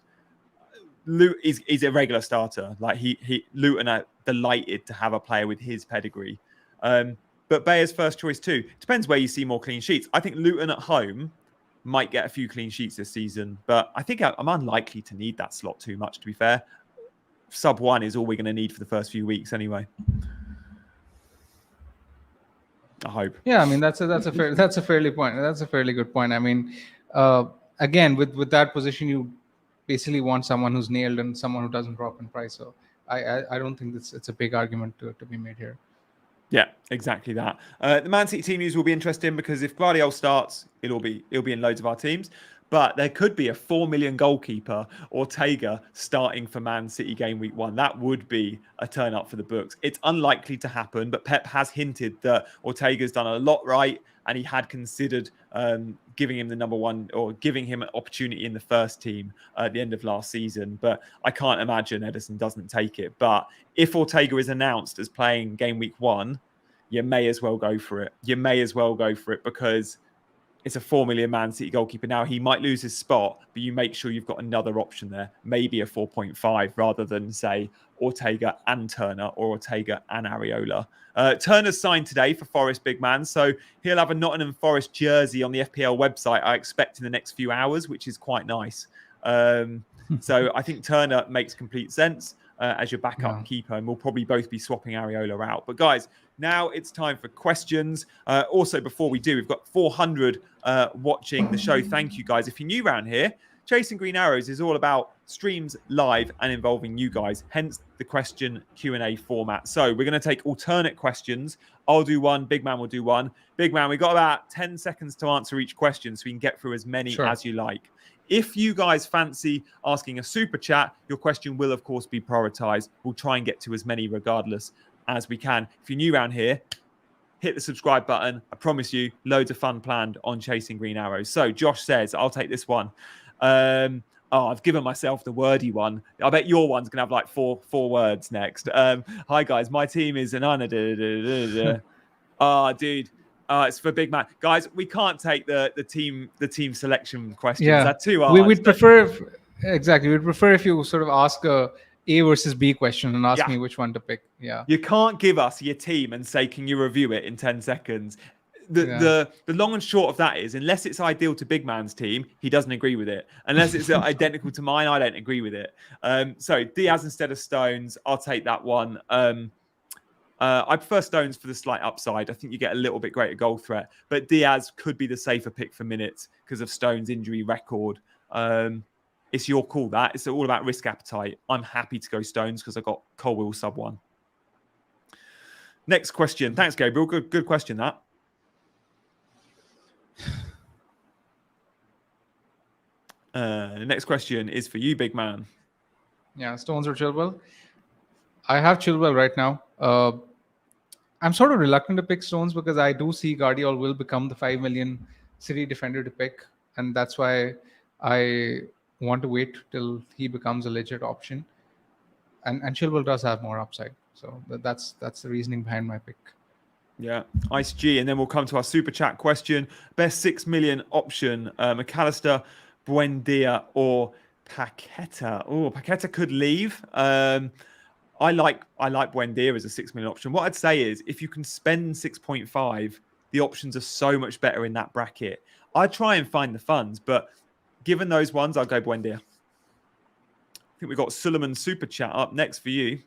He's a regular starter. Like, Luton are delighted to have a player with his pedigree. But Bayer's first choice too. Depends where you see more clean sheets. I think Luton at home might get a few clean sheets this season, but I think I'm unlikely to need that slot too much, to be fair. Sub 1 is all we're going to need for the first few weeks anyway. I hope. Yeah, I mean that's a fairly good point. I mean, again, with that position, you basically want someone who's nailed and someone who doesn't drop in price. So I don't think it's a big argument to be made here. Yeah, exactly that. The Man City team news will be interesting because if Guardiola starts, it'll be in loads of our teams. But there could be a 4 million goalkeeper, Ortega, starting for Man City game week 1. That would be a turn up for the books. It's unlikely to happen, but Pep has hinted that Ortega's done a lot right, and he had considered giving him the number 1 or giving him an opportunity in the first team at the end of last season. But I can't imagine Ederson doesn't take it. But if Ortega is announced as playing game week 1, you may as well go for it. Because it's a 4 million Man City goalkeeper. Now, he might lose his spot, but you make sure you've got another option there. Maybe a 4.5 rather than, say, Ortega and Turner or Ortega and Areola. Turner's signed today for Forest, big man. So he'll have a Nottingham Forest jersey on the FPL website, I expect, in the next few hours, which is quite nice. So I think Turner makes complete sense as your backup keeper, and we'll probably both be swapping Areola out. But guys, now it's time for questions. Also, before we do, we've got 400 watching the show. Thank you, guys. If you're new around here, Chasing Green Arrows is all about streams live and involving you guys, hence the question Q&A format. So we're going to take alternate questions. I'll do one, Big Man will do one. Big Man, we've got about 10 seconds to answer each question so we can get through as many as you like. If you guys fancy asking a super chat, your question will, of course, be prioritized. We'll try and get to as many regardless as we can. If you're new around here, hit the subscribe button. I promise you, loads of fun planned on Chasing Green Arrows. So Josh says, I'll take this one. I've given myself the wordy one. I bet your one's going to have like four words next. Hi, guys. My team is an... dude. It's for Big Man. Guys, we can't take the team selection questions. Yeah. They're too hard. We'd prefer... We'd prefer if you sort of ask a versus B question and ask me which one to pick. Yeah. You can't give us your team and say, can you review it in 10 seconds? The long and short of that is, unless it's ideal to Big Man's team, he doesn't agree with it. Unless it's identical to mine, I don't agree with it. So Diaz instead of Stones, I'll take that one. I prefer Stones for the slight upside. I think you get a little bit greater goal threat, but Diaz could be the safer pick for minutes because of Stones' injury record. It's your call. That it's all about risk appetite. I'm happy to go Stones because I got Colwill sub 1. Next question. Thanks, Gabriel. Good question. That. The next question is for you, Big Man. Yeah, Stones or Chilwell? I have Chilwell right now. I'm sort of reluctant to pick Stones because I do see Guardiola will become the 5 million City defender to pick, and that's why I want to wait till he becomes a legit option. And Chilwell does have more upside, so that's the reasoning behind my pick. Yeah, Ice G, and then we'll come to our super chat question. Best 6 million option: McAllister, Buendia, or Paqueta. Oh, Paqueta could leave. I like Buendia as a 6 million option. What I'd say is, if you can spend 6.5, the options are so much better in that bracket. I'd try and find the funds, but given those ones, I'll go Buendia. I think we've got Suleiman super chat up next for you.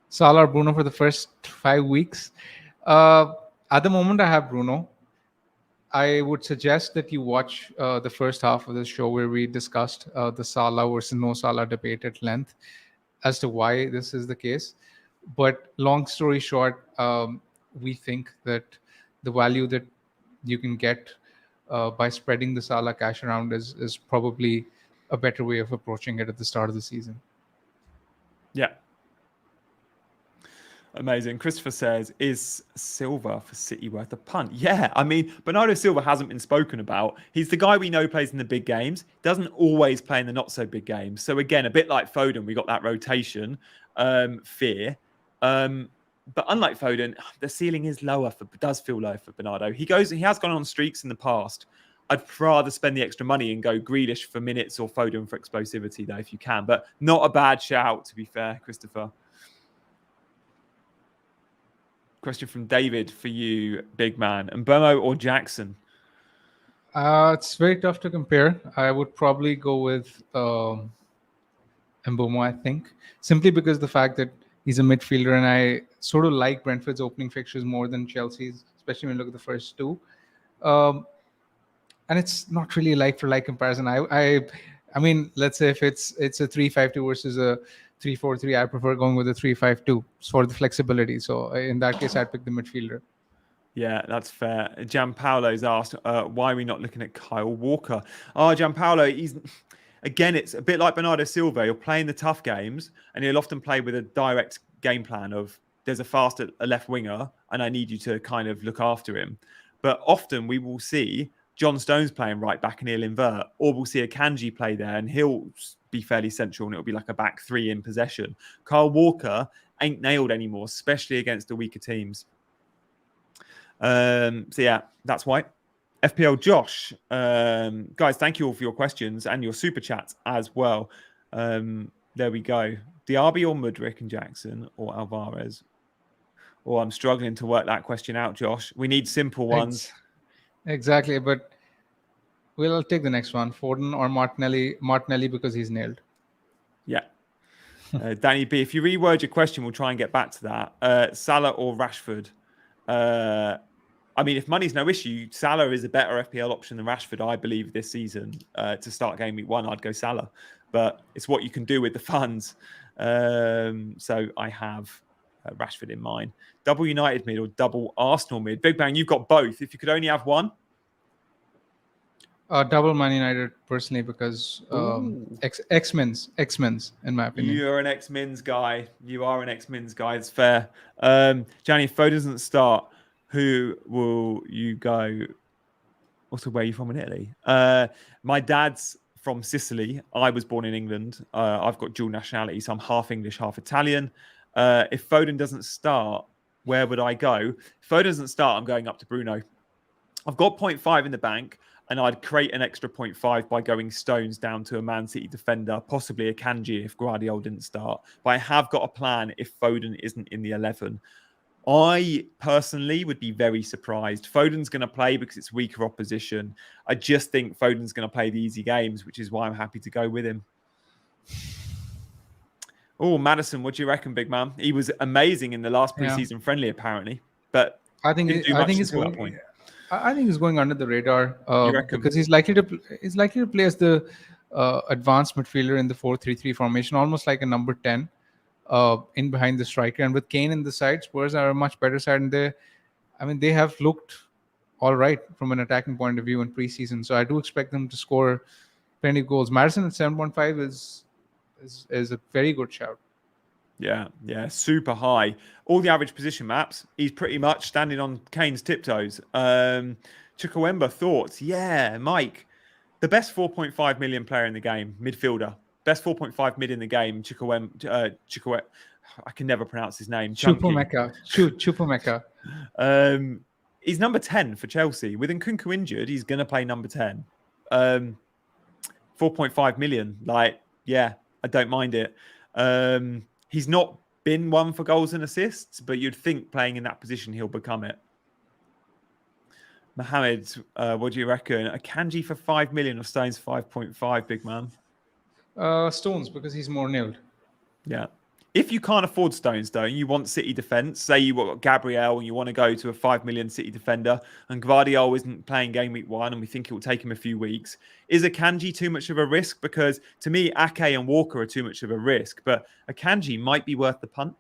Salah or Bruno for the first 5 weeks. At the moment, I have Bruno. I would suggest that you watch the first half of the show where we discussed the Salah versus no Salah debate at length as to why this is the case. But long story short, we think that the value that you can get by spreading the Salah cash around is probably a better way of approaching it at the start of the season. Yeah. Amazing. Christopher says, is Silva for City worth a punt? Yeah, I mean, Bernardo Silva hasn't been spoken about. He's the guy we know plays in the big games, doesn't always play in the not so big games. So again, a bit like Foden, we got that rotation fear. But unlike Foden, the ceiling is lower does feel low for Bernardo. He has gone on streaks in the past. I'd rather spend the extra money and go Grealish for minutes or Foden for explosivity, though, if you can. But not a bad shout, to be fair, Christopher. Question from David for you, big man. Mbeumo or Jackson? It's very tough to compare. I would probably go with Mbeumo, I think, simply because the fact that he's a midfielder, and I sort of like Brentford's opening fixtures more than Chelsea's, especially when you look at the first two. And it's not really like for like comparison. I mean, let's say if it's a 3-5-2 versus a 3-4-3, I prefer going with a 3-5-2 for the flexibility. So in that case, I'd pick the midfielder. Yeah, that's fair. Gianpaolo's asked, why are we not looking at Kyle Walker? Gianpaolo, again, it's a bit like Bernardo Silva. He'll play in the tough games, and he'll often play with a direct game plan of there's a left winger, and I need you to kind of look after him. But often we will see John Stones playing right back and he'll invert, or we'll see a Kanji play there and he'll be fairly central and it'll be like a back three in possession. Kyle Walker ain't nailed anymore, especially against the weaker teams. So yeah, that's why. FPL Josh, guys, thank you all for your questions and your super chats as well. There we go. Diaby or Mudryk and Jackson or Alvarez? Oh, I'm struggling to work that question out, Josh. We need simple ones. Exactly, but we'll take the next one. Foden or Martinelli? Martinelli because he's nailed. Yeah. Danny B, if you reword your question, we'll try and get back to that. Salah or Rashford? I mean, if money's no issue, Salah is a better FPL option than Rashford, I believe, this season. To start game week 1, I'd go Salah. But it's what you can do with the funds. So I have Rashford in mind. Double United mid or double Arsenal mid? Big Bang, you've got both. If you could only have one? Double Man United, personally, because X-Men's, in my opinion. You're an X-Men's guy. You are an X-Men's guy. It's fair. Gianni, if Foden doesn't start, who will you go? Also, where are you from in Italy? My dad's from Sicily. I was born in England. I've got dual nationality, so I'm half English, half Italian. If Foden doesn't start, where would I go? If Foden doesn't start, I'm going up to Bruno. I've got 0.5 in the bank, and I'd create an extra 0.5 by going Stones down to a Man City defender, possibly a Kanji if Guardiola didn't start. But I have got a plan if Foden isn't in the 11. I personally would be very surprised. Foden's going to play because it's weaker opposition. I just think Foden's going to play the easy games, which is why I'm happy to go with him. Oh, Maddison, what do you reckon, big man? He was amazing in the last preseason friendly, apparently, but I think he's going under the radar because he's likely to play as the advanced midfielder in the 4-3-3 formation, almost like a number 10 in behind the striker. And with Kane in the side, Spurs are a much better side, and they have looked all right from an attacking point of view in preseason. So I do expect them to score plenty of goals. Maddison at 7.5 is a very good shout. Yeah, super high. All the average position maps, he's pretty much standing on Kane's tiptoes. Chukwuemba, thoughts? Yeah, Mike, the best 4.5 million player in the game, midfielder. Best 4.5 mid in the game, Chukwuemba. I can never pronounce his name. Chupamecca. He's number 10 for Chelsea. With Nkunku injured, he's going to play number 10. 4.5 million. Yeah, I don't mind it. He's not been one for goals and assists, but you'd think playing in that position, he'll become it. Mohammed, what do you reckon? A Kanji for 5 million or Stones 5.5, big man? Stones, because he's more nailed. Yeah. If you can't afford Stones, though, and you want City defence, say you got Gabriel and you want to go to a 5 million City defender, and Gvardiol isn't playing game week 1, and we think it will take him a few weeks, is Akanji too much of a risk? Because to me, Ake and Walker are too much of a risk, but Akanji might be worth the punt.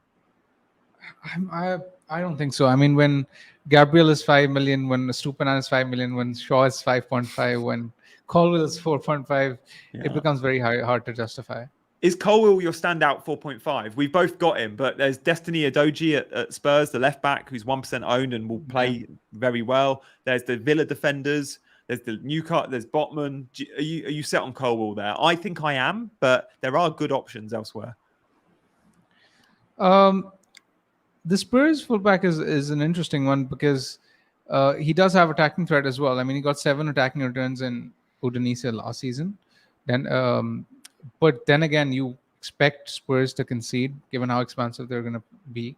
I don't think so. I mean, when Gabriel is 5 million, when Stupinan is 5 million, when Shaw is 5.5, when Colwell is 4.5, it becomes very hard to justify. Is Colwell your standout 4.5? We've both got him, but there's Destiny Adoji at Spurs, the left back, who's 1% owned and will play very well. There's the Villa defenders. There's the Newcastle. There's Botman. Are you set on Colwell there? I think I am, but there are good options elsewhere. The Spurs fullback is an interesting one because he does have attacking threat as well. I mean, he got 7 attacking returns in Udinese last season. But then again, you expect Spurs to concede given how expansive they're going to be.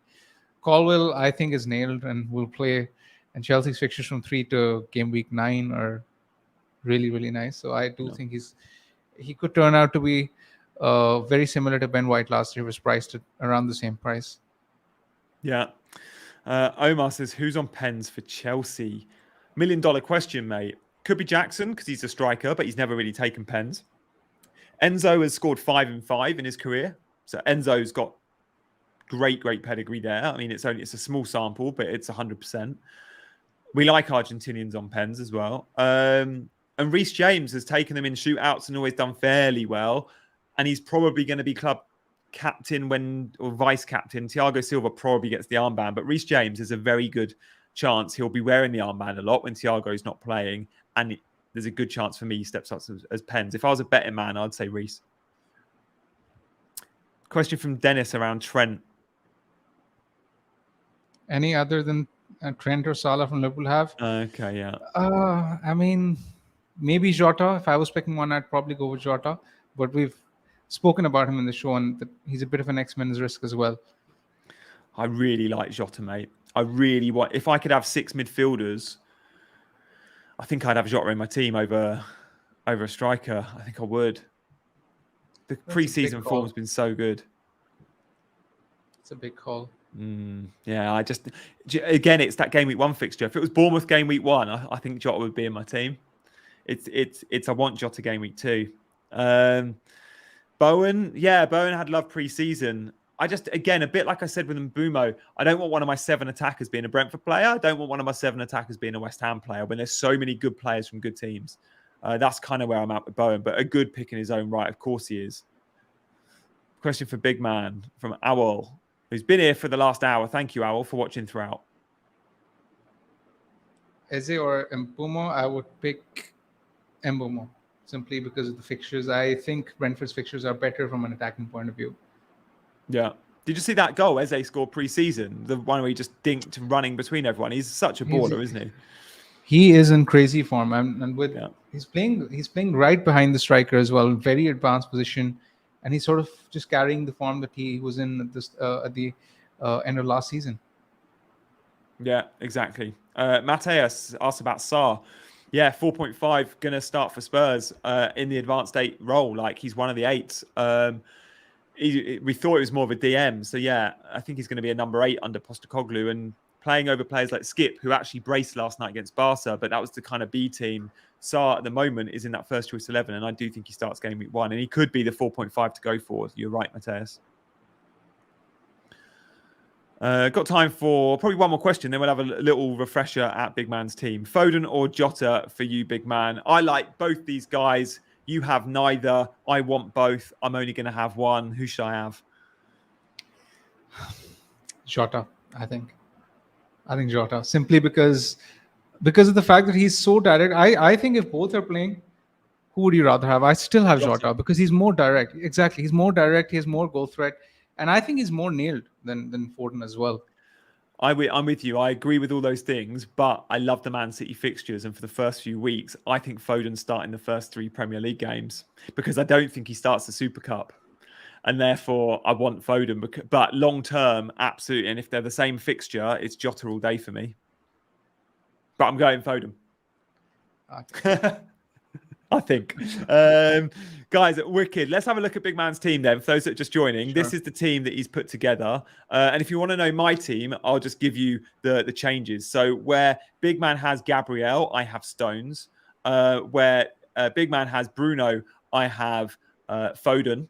Colwell, I think, is nailed and will play. And Chelsea's fixtures from 3 to game week 9 are really, really nice. So I do think he could turn out to be very similar to Ben White last year. He was priced at around the same price. Yeah. Omar says, who's on pens for Chelsea? $1 million question, mate. Could be Jackson because he's a striker, but he's never really taken pens. Enzo has scored 5 in 5 in his career. So Enzo's got great pedigree there. I mean, it's a small sample, but it's 100%. We like Argentinians on pens as well. And Reece James has taken them in shootouts and always done fairly well. And he's probably going to be club captain or vice captain. Thiago Silva probably gets the armband, but Reece James is a very good chance he'll be wearing the armband a lot when Thiago's not playing. And there's a good chance for me he steps up as pens. If I was a betting man, I'd say Reece. Question from Dennis around Trent. Any other than Trent or Salah from Liverpool have? Okay, yeah. I mean, maybe Jota. If I was picking one, I'd probably go with Jota. But we've spoken about him in the show, and he's a bit of an X-Men's risk as well. I really like Jota, mate. I really want. If I could have 6 midfielders, I think I'd have Jota in my team over a striker. I think I would. The pre-season form has been so good. It's a big call. Yeah, again, it's that game week 1 fixture. If it was Bournemouth game week 1, I think Jota would be in my team. It's I want Jota game week 2. Bowen had love pre-season. I just, again, a bit like I said with Mbeumo, I don't want one of my 7 attackers being a Brentford player. I don't want one of my 7 attackers being a West Ham player when there's so many good players from good teams. That's kind of where I'm at with Bowen, but a good pick in his own right. Of course he is. Question for Bigman from Owl, who's been here for the last hour. Thank you, Owl, for watching throughout. Eze or Mbeumo, I would pick Mbeumo simply because of the fixtures. I think Brentford's fixtures are better from an attacking point of view. Yeah. Did you see that goal Eze scored pre-season? The one where he just dinked running between everyone. He's such a baller, isn't he? He is in crazy form, and he's playing right behind the striker as well, very advanced position, and he's sort of just carrying the form that he was in at the end of last season. Yeah, exactly. Mateus asked about Salah. Yeah, 4.5 going to start for Spurs in the advanced 8 role. Like, he's one of the 8s. We thought it was more of a DM. So, yeah, I think he's going to be a number 8 under Postecoglou and playing over players like Skip, who actually braced last night against Barca, but that was the kind of B team. Salah at the moment is in that first choice 11, and I do think he starts game week 1, and he could be the 4.5 to go for. You're right, Mateus. Got time for probably one more question, then we'll have a little refresher at Big Man's team. Foden or Jota for you, Big Man? I like both these guys. You have neither. I want both. I'm only going to have one. Who should I have? Jota, I think Jota, simply because of the fact that he's so direct. I think if both are playing, who would you rather have? I still have Jota because he's more direct. Exactly. He's more direct. He has more goal threat. And I think he's more nailed than Foden as well. I'm with you. I agree with all those things, but I love the Man City fixtures. And for the first few weeks, I think Foden's starting the first 3 Premier League games because I don't think he starts the Super Cup. And therefore, I want Foden. But long term, absolutely. And if they're the same fixture, it's Jota all day for me. But I'm going Foden. Okay. I think. Guys, wicked. Let's have a look at Big Man's team then. For those that are just joining, Sure. this is the team that he's put together. And if you want to know my team, I'll just give you the changes. So where Big Man has Gabriel, I have Stones. Where Big Man has Bruno, I have Foden.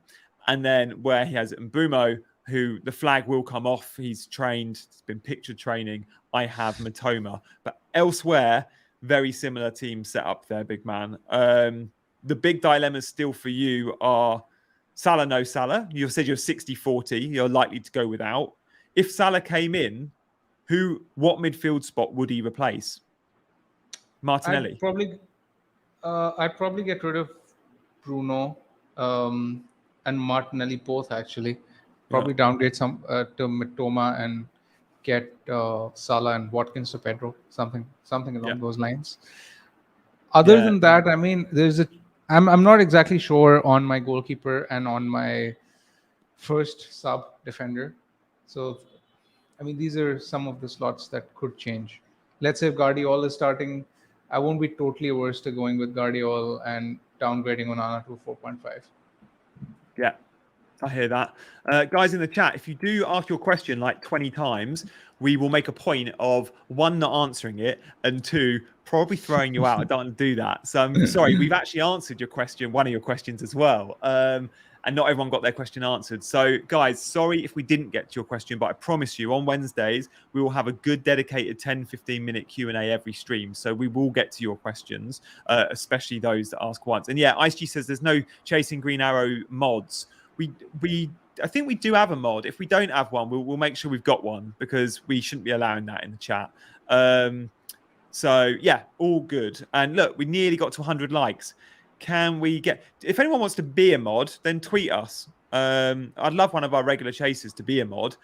And then where he has Mbeumo, who the flag will come off. He's trained. It's been picture training. I have Matoma. But elsewhere, very similar team set up there, Big Man. The big dilemmas still for you are Salah, no Salah. You said you're 60-40. You're likely to go without. If Salah came in, what midfield spot would he replace? Martinelli. I'd probably get rid of Bruno and Martinelli both, actually. Probably downgrade some to Mitoma and get Salah and Watkins to Pedro, something along those lines. Other than that, I mean, I'm not exactly sure on my goalkeeper and on my first sub defender. So, I mean, these are some of the slots that could change. Let's say if Guardiola is starting, I won't be totally averse to going with Guardiola and downgrading Onana to 4.5. Yeah, I hear that. Guys in the chat, if you do ask your question like 20 times, we will make a point of 1, not answering it, and 2, probably throwing you out. I don't want to do that. So I'm sorry, we've actually answered your question, one of your questions as well. And not everyone got their question answered. So guys, sorry if we didn't get to your question, but I promise you on Wednesdays, we will have a good dedicated 10, 15-minute Q&A every stream. So we will get to your questions, especially those that ask once. And yeah, IceG says there's no Chasing Green Arrow mods. I think we do have a mod. If we don't have one, we'll make sure we've got one because we shouldn't be allowing that in the chat. So yeah, all good. And look, we nearly got to 100 likes. Can we get... If anyone wants to be a mod, then tweet us. I'd love one of our regular chasers to be a mod.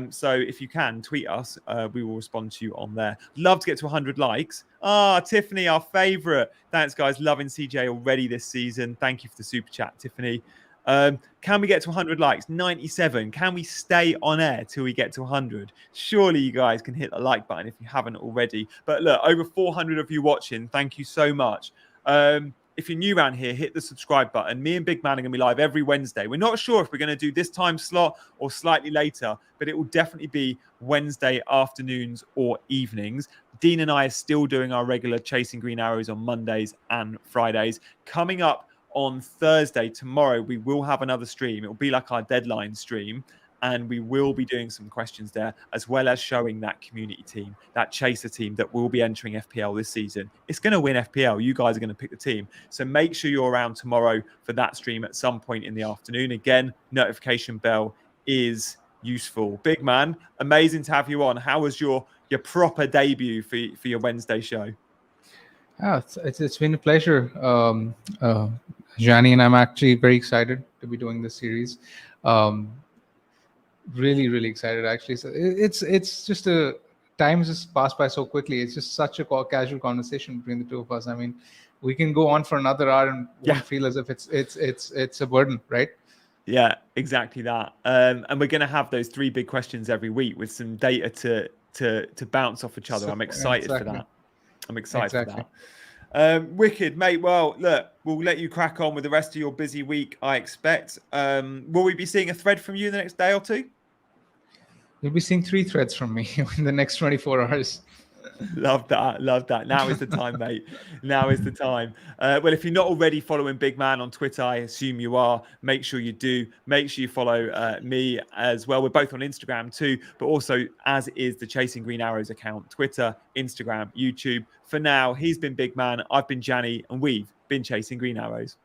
So if you can, tweet us. We will respond to you on there. Love to get to 100 likes. Tiffany, our favourite. Thanks, guys. Loving CJ already this season. Thank you for the super chat, Tiffany. Can we get to 100 likes? 97. Can we stay on air till we get to 100? Surely you guys can hit the like button if you haven't already. But look, over 400 of you watching. Thank you so much. If you're new around here, hit the subscribe button. Me and Big Man are going to be live every Wednesday. We're not sure if we're going to do this time slot or slightly later, but it will definitely be Wednesday afternoons or evenings. Dean and I are still doing our regular Chasing Green Arrows on Mondays and Fridays. Coming up on Thursday, tomorrow, we will have another stream. It will be like our deadline stream. And we will be doing some questions there, as well as showing that community team, that chaser team that will be entering FPL this season. It's going to win FPL. You guys are going to pick the team. So make sure you're around tomorrow for that stream at some point in the afternoon. Again, notification bell is useful. Big Man, amazing to have you on. How was your proper debut for your Wednesday show? It's been a pleasure, Gianni, and I'm actually very excited to be doing this series. Really excited, actually. So it's just time has just passed by so quickly. It's just such a casual conversation between the two of us. I mean, we can go on for another hour and won't feel as if it's a burden, right? Yeah, exactly that. And we're going to have those 3 big questions every week with some data to bounce off each other. I'm excited for that. I'm excited for that. Wicked, mate. Well, look, we'll let you crack on with the rest of your busy week, I expect. Will we be seeing a thread from you in the next day or 2? You'll be seeing 3 threads from me in the next 24 hours. Love that. Now is the time, mate. Now is the time. Well, if you're not already following Big Man on Twitter, I assume you are. Make sure you do. Make sure you follow me as well. We're both on Instagram too, but also as is the Chasing Green Arrows account, Twitter, Instagram, YouTube. For now, he's been Big Man, I've been Gianni, and we've been Chasing Green Arrows.